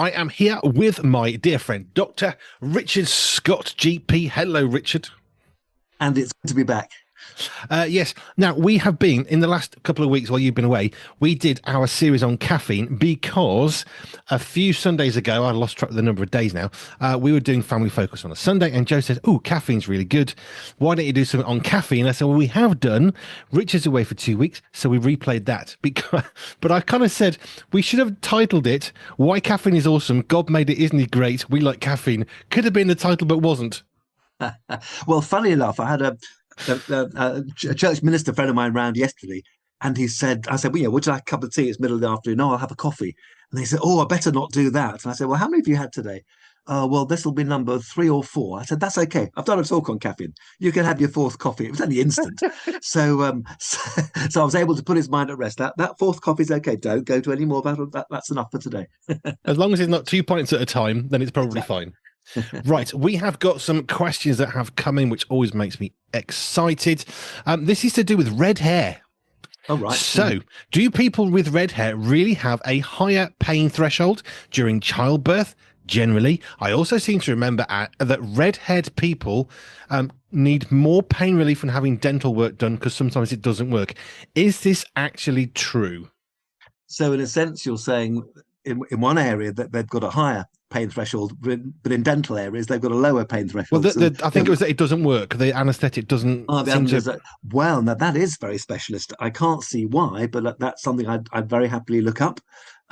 I am here with my dear friend, Dr. Richard Scott, GP. Hello, Richard. And it's good to be back. Yes. Now, we have been, in the last couple of weeks while you've been away, we did our series on caffeine because a few Sundays ago, I lost track of the number of days now, we were doing Family Focus on a Sunday, and Joe said, oh, caffeine's really good. Why don't you do something on caffeine? I said, well, we have done. Richard's away for 2 weeks, so we replayed that. But I kind of said, we should have titled it, Why Caffeine is Awesome. God made it, isn't he great? We like caffeine. Could have been the title, but wasn't. Well, funny enough, I had a church minister friend of mine round yesterday, and he said, I said, well, yeah, would you like a cup of tea? It's middle of the afternoon. No, I'll have a coffee. And they said, oh, I better not do that. And I said, well, how many have you had today? Well, this will be number 3 or 4. I said, that's okay. I've done a talk on caffeine. You can have your fourth coffee. It was only instant. So I was able to put his mind at rest. That fourth coffee is okay. Don't go to any more. That's enough for today. As long as it's not 2 pints at a time, then it's probably fine. Right, we have got some questions that have come in, which always makes me excited. This is to do with red hair. Oh, right. So, do people with red hair really have a higher pain threshold during childbirth? Generally, I also seem to remember that red-haired people need more pain relief when having dental work done because sometimes it doesn't work. Is this actually true? So, in a sense, you're saying in one area that they've got a higher pain threshold, but in dental areas they've got a lower pain threshold. Well, I think it was that it doesn't work. The anaesthetic doesn't. Well, now that is very specialist. I can't see why, but that's something I'd very happily look up.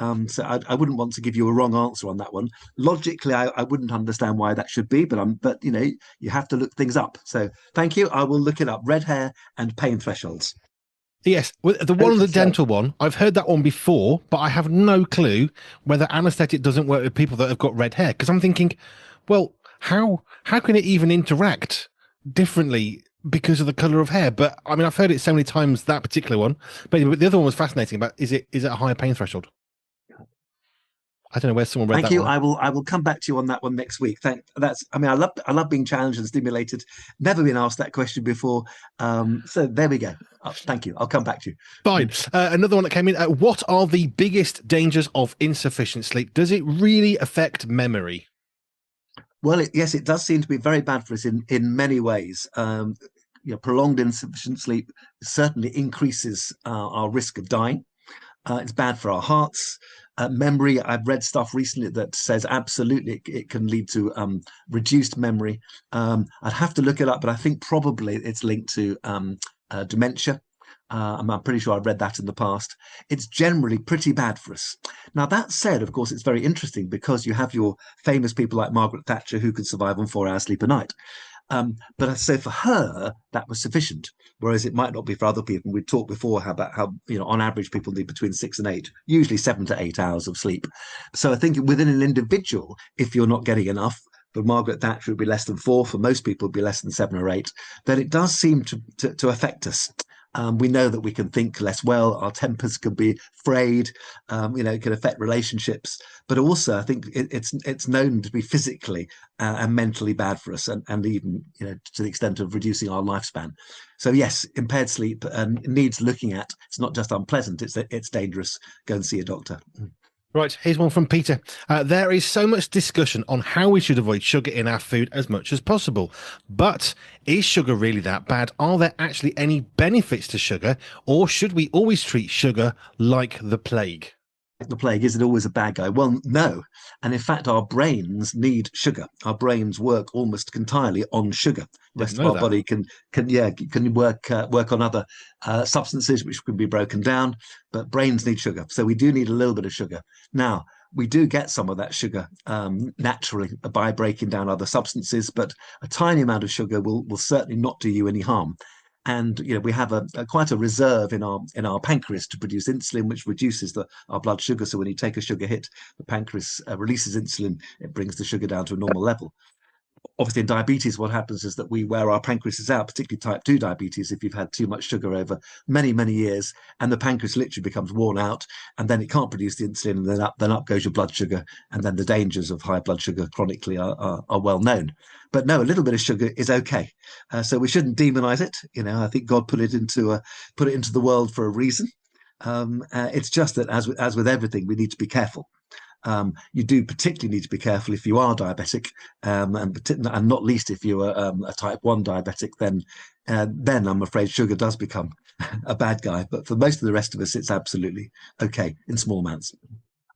So I wouldn't want to give you a wrong answer on that one. Logically, I wouldn't understand why that should be, but you have to look things up. So thank you. I will look it up. Red hair and pain thresholds. Yes, the one on the dental one, I've heard that one before, but I have no clue whether anaesthetic doesn't work with people that have got red hair. Because I'm thinking, well, how can it even interact differently because of the colour of hair? But I mean, I've heard it so many times, that particular one. But the other one was fascinating about is it a higher pain threshold? I don't know where someone read Thank that you. one. I will come back to you on that one next week. I love being challenged and stimulated. Never been asked that question before. So there we go. Thank you. I'll come back to you. Fine. Another one that came in. What are the biggest dangers of insufficient sleep? Does it really affect memory? Well, yes, it does seem to be very bad for us in many ways. Prolonged insufficient sleep certainly increases our risk of dying. It's bad for our hearts. Memory, I've read stuff recently that says absolutely it can lead to reduced memory. I'd have to look it up, but I think probably it's linked to dementia. I'm pretty sure I've read that in the past. It's generally pretty bad for us. Now, that said, of course, it's very interesting because you have your famous people like Margaret Thatcher who could survive on 4 hours sleep a night. But I say for her, that was sufficient, whereas it might not be for other people. We talked before about how, on average, people need between 6 and 8, usually 7 to 8 hours of sleep. So I think within an individual, if you're not getting enough, for Margaret Thatcher, it would be less than 4. For most people, it would be less than 7 or 8. Then it does seem to affect us. We know that we can think less well. Our tempers can be frayed. It can affect relationships. But also, I think it's known to be physically and mentally bad for us, and even to the extent of reducing our lifespan. So yes, impaired sleep needs looking at. It's not just unpleasant. It's dangerous. Go and see a doctor. Right, here's one from Peter. There is so much discussion on how we should avoid sugar in our food as much as possible. But is sugar really that bad? Are there actually any benefits to sugar? Or should we always treat sugar like the plague? The plague, is it always a bad guy? Well, no. And in fact, our brains need sugar. Our brains work almost entirely on sugar. The rest of our body can work on other substances which can be broken down, but brains need sugar. So we do need a little bit of sugar. Now, we do get some of that sugar naturally by breaking down other substances, but a tiny amount of sugar will certainly not do you any harm. And we have quite a reserve in our pancreas to produce insulin, which reduces our blood sugar. So when you take a sugar hit, the pancreas releases insulin. It brings the sugar down to a normal level. Obviously, in diabetes, what happens is that we wear our pancreases out, particularly type 2 diabetes, if you've had too much sugar over many, many years, and the pancreas literally becomes worn out, and then it can't produce the insulin, and then up goes your blood sugar, and then the dangers of high blood sugar chronically are well known. But no, a little bit of sugar is okay, so we shouldn't demonize it. I think God put it into the world for a reason. It's just that as with everything, we need to be careful. You do particularly need to be careful if you are diabetic, and not least if you are a type 1 diabetic, then I'm afraid sugar does become a bad guy. But for most of the rest of us, it's absolutely okay in small amounts.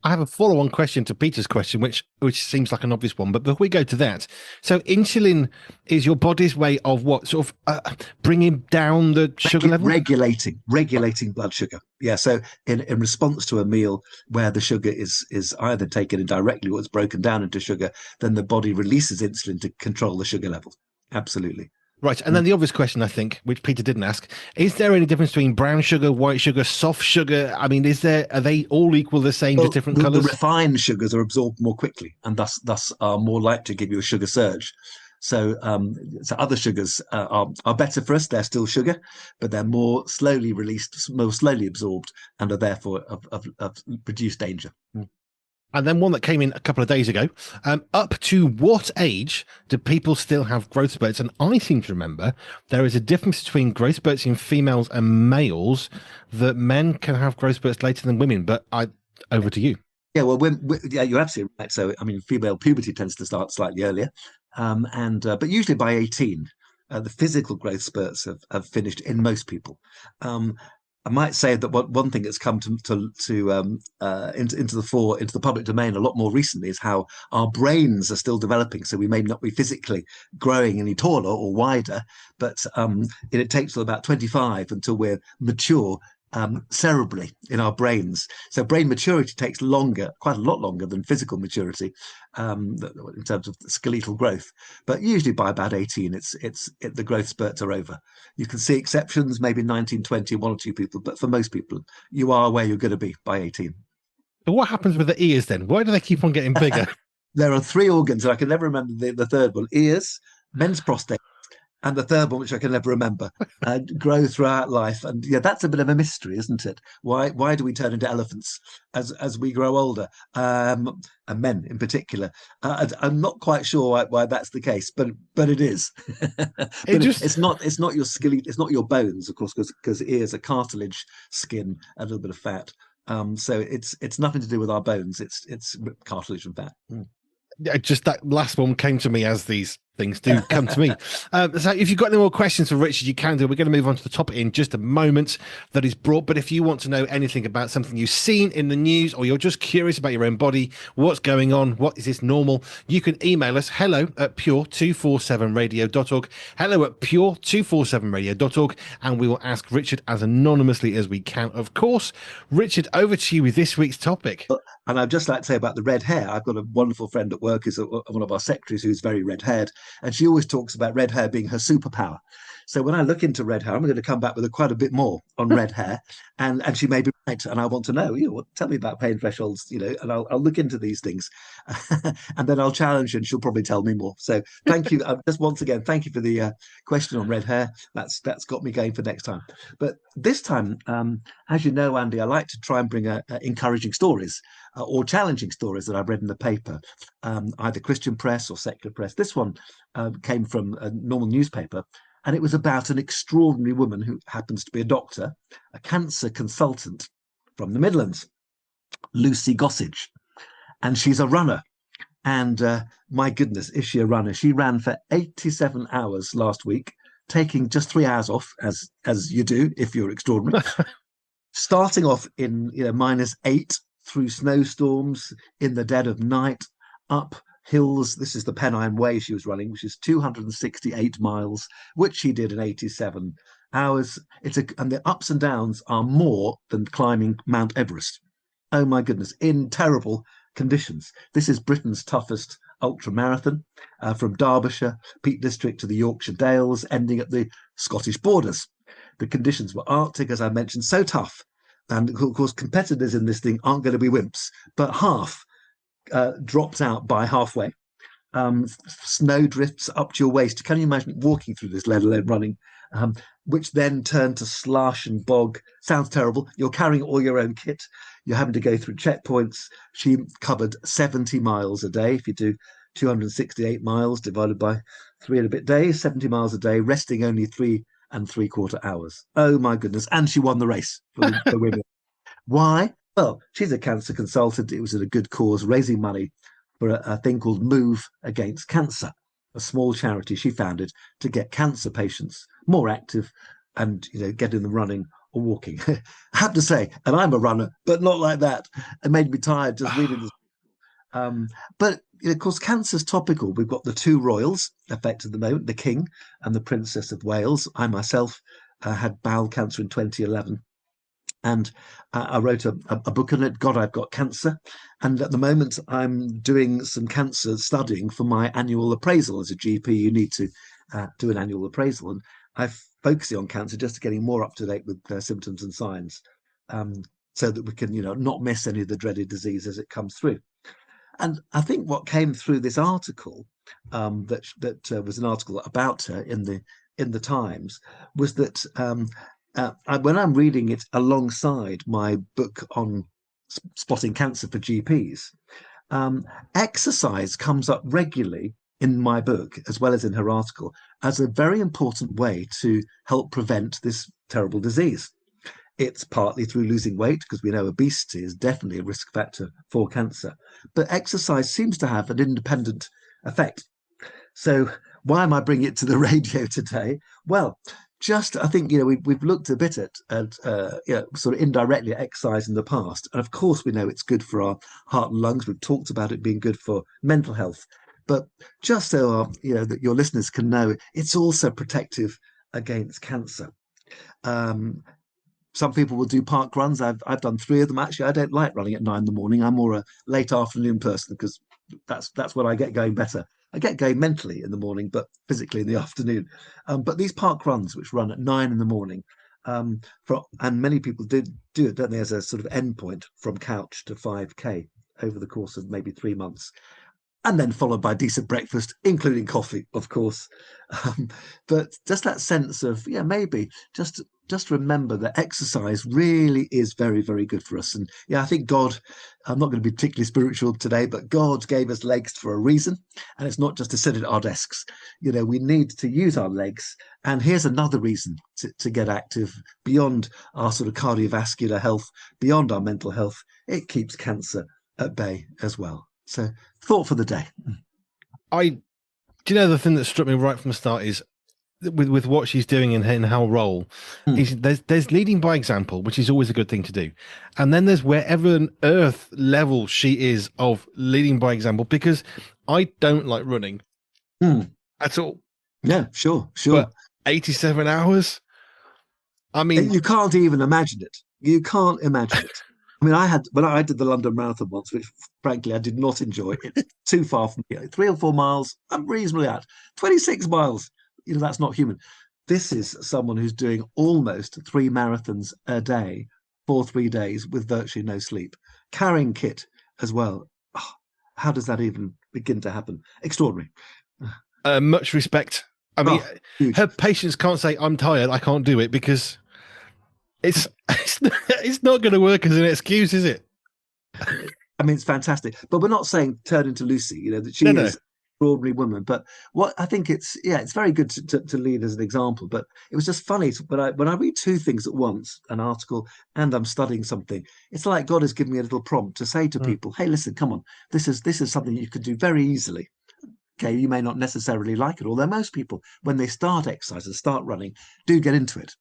I have a follow-on question to Peter's question, which seems like an obvious one. But before we go to that, so insulin is your body's way of what sort of bringing down the sugar level, regulating blood sugar. Yeah. So in response to a meal where the sugar is either taken in directly or it's broken down into sugar, then the body releases insulin to control the sugar level. Absolutely. Right. And then the obvious question, I think, which Peter didn't ask, is there any difference between brown sugar, white sugar, soft sugar? I mean, are they all equal the same, just different colors? The refined sugars are absorbed more quickly and thus are more likely to give you a sugar surge. So other sugars are better for us. They're still sugar, but they're more slowly released, more slowly absorbed, and are therefore of reduced danger. And then one that came in a couple of days ago. Up to what age do people still have growth spurts? And I seem to remember there is a difference between growth spurts in females and males, that men can have growth spurts later than women. But over to you. Yeah, well, yeah, you're absolutely right. So, I mean, female puberty tends to start slightly earlier, but usually by 18, the physical growth spurts have finished in most people. I might say that one thing that's come into the public domain a lot more recently is how our brains are still developing. So we may not be physically growing any taller or wider, but it takes till about 25 until we're mature cerebrally in our brains. So brain maturity takes longer, quite a lot longer than physical maturity in terms of skeletal growth. But usually by about 18, the growth spurts are over. You can see exceptions, maybe 19, 20, one or two people, but for most people, you are where you're going to be by 18. But what happens with the ears then? Why do they keep on getting bigger? There are three organs, and I can never remember the third one: ears, men's prostate, and the third one, which I can never remember, grow throughout life. And yeah, that's a bit of a mystery, isn't it? Why do we turn into elephants as we grow older, and men in particular? I'm not quite sure why that's the case, but it is. It's not your skeleton, it's not your bones, of course, because ears are cartilage, skin, a little bit of fat. So it's nothing to do with our bones. It's cartilage and fat. Just that last one came to me, as these things do come to me. So if you've got any more questions for Richard, you can do. We're going to move on to the topic in just a moment that is brought. But if you want to know anything about something you've seen in the news, or you're just curious about your own body, what's going on, what is this normal, you can email us hello@pure247radio.org, hello@pure247radio.org, and we will ask Richard as anonymously as we can, of course. Richard, over to you with this week's topic. And I'd just like to say about the red hair, I've got a wonderful friend at work who's one of our secretaries who's very red-haired, and she always talks about red hair being her superpower. So when I look into red hair, I'm going to come back with quite a bit more on red hair, and she may be right, and I want to know, tell me about pain thresholds, and I'll look into these things, and then I'll challenge her, and she'll probably tell me more. So thank you, just once again, thank you for the question on red hair. That's got me going for next time. But this time, as you know, Andy, I like to try and bring encouraging stories or challenging stories that I've read in the paper, either Christian press or secular press. This one came from a normal newspaper, and it was about an extraordinary woman who happens to be a doctor, a cancer consultant from the Midlands, Lucy Gossage. And she's a runner. And my goodness, is she a runner? She ran for 87 hours last week, taking just 3 hours off, as you do if you're extraordinary. Starting off in -8 through snowstorms in the dead of night, up hills. This is the Pennine Way she was running, which is 268 miles, which she did in 87 hours. And the ups and downs are more than climbing Mount Everest. Oh my goodness, in terrible conditions. This is Britain's toughest ultra marathon, from Derbyshire, Peak District, to the Yorkshire Dales, ending at the Scottish borders. The conditions were Arctic, as I mentioned, so tough. And of course, competitors in this thing aren't going to be wimps, but half dropped out by halfway. Snow drifts up to your waist. Can you imagine walking through this, let alone running? Which then turned to slush and bog. Sounds terrible. You're carrying all your own kit. You're having to go through checkpoints. She covered 70 miles a day. If you do 268 miles divided by 3 and a bit days, 70 miles a day, resting only 3 3/4 hours. Oh my goodness. And she won the race for the women. Why? Well, she's a cancer consultant. It was at a good cause, raising money for a thing called Move Against Cancer, a small charity she founded to get cancer patients more active and getting them running or walking. I have to say, and I'm a runner, but not like that. It made me tired just reading this. Um, but of course, cancer's topical. We've got the two royals affected at the moment, the King and the Princess of Wales. I myself had bowel cancer in 2011. And I wrote a book on it, God, I've Got Cancer. And at the moment, I'm doing some cancer studying for my annual appraisal. As a GP, you need to do an annual appraisal. And I'm focusing on cancer, just getting more up to date with symptoms and signs, so that we can, not miss any of the dreaded disease as it comes through. And I think what came through this article, that was an article about her in the Times, was that when I'm reading it alongside my book on spotting cancer for GPs, exercise comes up regularly in my book, as well as in her article, as a very important way to help prevent this terrible disease. It's partly through losing weight, because we know obesity is definitely a risk factor for cancer, but exercise seems to have an independent effect. So why am I bringing it to the radio today? Well, just I think we've looked a bit at sort of indirectly at exercise in the past, and of course we know it's good for our heart and lungs. We've talked about it being good for mental health, but just so that your listeners can know, it's also protective against cancer. Some people will do park runs. I've done 3 of them actually. I don't like running at 9 in the morning. I'm more a late afternoon person, because that's when I get going better. I get going mentally in the morning, but physically in the afternoon. But these park runs, which run at 9 in the morning, and many people do it, don't they, as a sort of endpoint from couch to 5K over the course of maybe 3 months, and then followed by decent breakfast, including coffee, of course. But just that sense of, maybe just remember that exercise really is very, very good for us. And I think God, I'm not going to be particularly spiritual today, but God gave us legs for a reason. And it's not just to sit at our desks. We need to use our legs. And here's another reason to get active beyond our sort of cardiovascular health, beyond our mental health. It keeps cancer at bay as well. So, thought for the day. Do you know, the thing that struck me right from the start is with what she's doing in her role, is there's leading by example, which is always a good thing to do, and then there's wherever on earth level she is of leading by example, because I don't like running at all. Yeah, sure. But 87 hours. I mean, you can't even imagine it. You can't imagine it. I mean, when I did the London Marathon once, which frankly I did not enjoy. It's too far from me. 3 or 4 miles, I'm reasonably at. 26 miles, that's not human. This is someone who's doing almost 3 marathons a day for 3 days with virtually no sleep, carrying kit as well. Oh, how does that even begin to happen? Extraordinary. Much respect. I mean, her patients can't say, I'm tired, I can't do it, because it's not going to work as an excuse, is it? I mean, it's fantastic, but we're not saying turn into Lucy. That she is an extraordinary woman. But what I think it's very good to lead as an example. But it was just funny when I read 2 things at once, an article and I'm studying something. It's like God has given me a little prompt to say to people, "Hey, listen, come on, this is something you could do very easily." Okay, you may not necessarily like it, although most people, when they start exercise and start running, do get into it.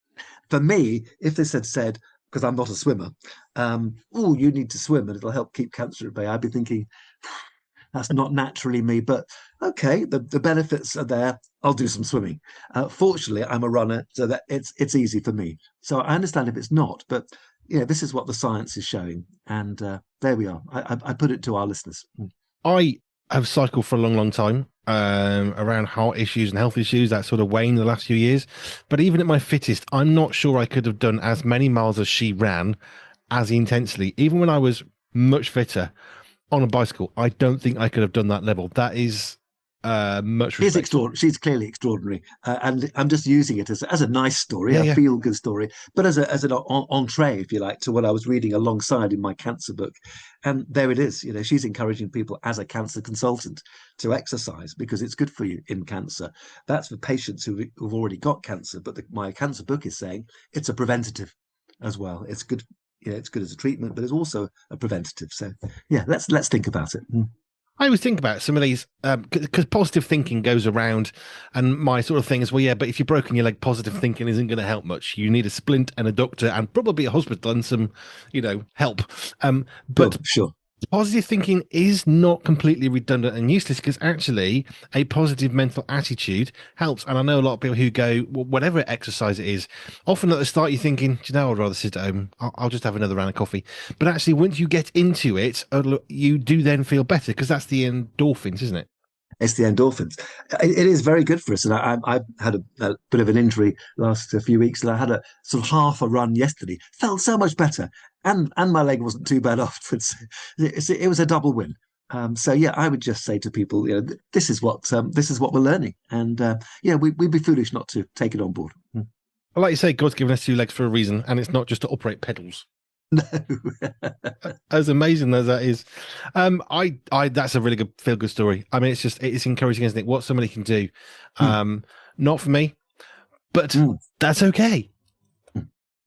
For me, if this had said, because I'm not a swimmer, you need to swim and it'll help keep cancer at bay, I'd be thinking, that's not naturally me. But okay, the benefits are there. I'll do some swimming. Fortunately, I'm a runner, so that it's easy for me. So I understand if it's not, but this is what the science is showing, and there we are. I put it to our listeners. I have cycled for a long, long time, around heart issues and health issues, that sort of waned the last few years. But even at my fittest, I'm not sure I could have done as many miles as she ran as intensely. Even when I was much fitter on a bicycle, I don't think I could have done that level. That is much respect. She's extraordinary. She's clearly extraordinary, and I'm just using it as a nice story, a feel-good story, but as an entree, if you like, to what I was reading alongside in my cancer book. And there it is. She's encouraging people as a cancer consultant to exercise because it's good for you in cancer. That's for patients who've already got cancer, but my cancer book is saying it's a preventative as well. It's good it's good as a treatment, but it's also a preventative. So yeah, let's think about it. I always think about some of these because positive thinking goes around, and my sort of thing is, well, yeah, but if you've broken your leg, positive thinking isn't going to help much. You need a splint and a doctor and probably a hospital and some, help. But Sure. positive thinking is not completely redundant and useless, because actually a positive mental attitude helps. And I know a lot of people who go, well, whatever exercise it is, often at the start you're thinking, do you know, I'd rather sit at home. I'll just have another round of coffee. But actually, once you get into it, you do then feel better, because that's the endorphins, isn't it? It's the endorphins. It is very good for us. And I had a bit of an injury last few weeks, and I had a sort of half a run yesterday. Felt so much better, and my leg wasn't too bad afterwards. It was a double win. So yeah, I would just say to people, this is what we're learning, and we'd be foolish not to take it on board. Well, like you say, God's given us two legs for a reason, and it's not just to operate pedals. No. As amazing as that is, I that's a really good feel good story. I mean, it's encouraging, isn't it? What somebody can do. Not for me, but that's okay.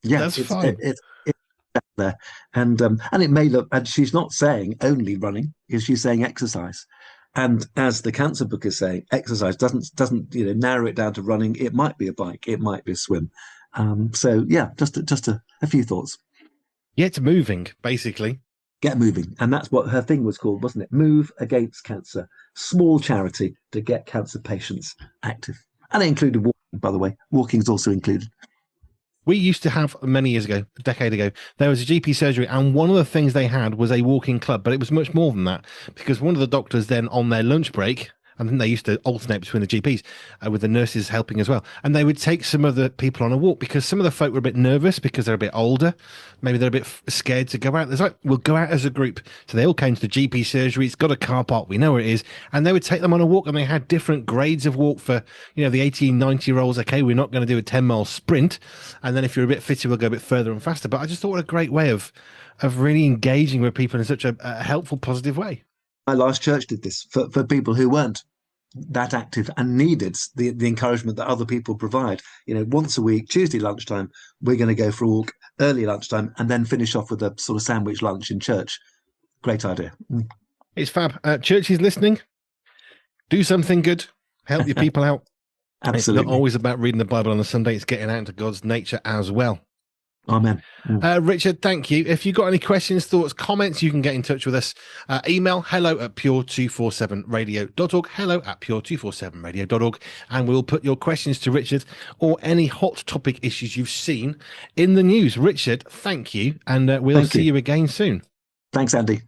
Yeah, that's fine. It's there, and it may look. And she's not saying only running; she's saying exercise. And as the cancer book is saying, exercise doesn't narrow it down to running. It might be a bike, it might be a swim. So yeah, just a few thoughts. Get moving, basically. Get moving. And that's what her thing was called, wasn't it? Move Against Cancer. Small charity to get cancer patients active. And it included walking, by the way. Walking is also included. We used to have, many years ago, a decade ago, there was a GP surgery, and one of the things they had was a walking club, but it was much more than that, because one of the doctors then, on their lunch break, I think they used to alternate between the GPs with the nurses helping as well. And they would take some of the people on a walk, because some of the folk were a bit nervous because they're a bit older. Maybe they're a bit scared to go out. There's like, we'll go out as a group. So they all came to the GP surgery. It's got a car park. We know where it is. And they would take them on a walk, and they had different grades of walk for, the 18, 90-year-olds. Okay, we're not going to do a 10-mile sprint. And then if you're a bit fitter, we'll go a bit further and faster. But I just thought, what a great way of really engaging with people in such a helpful, positive way. My last church did this for people who weren't that active and needed the encouragement that other people provide. Once a week, Tuesday lunchtime, we're going to go for a walk, early lunchtime, and then finish off with a sort of sandwich lunch in church. Great idea. It's fab. Churches listening, do something good, help your people out. Absolutely. It's not always about reading the Bible on a Sunday, it's getting out into God's nature as well. Amen. Richard, thank you. If you've got any questions, thoughts, comments, you can get in touch with us. Email hello@pure247radio.org, hello@pure247radio.org, and we'll put your questions to Richard, or any hot topic issues you've seen in the news. Richard, thank you, and we'll see you again soon. Thanks, Andy.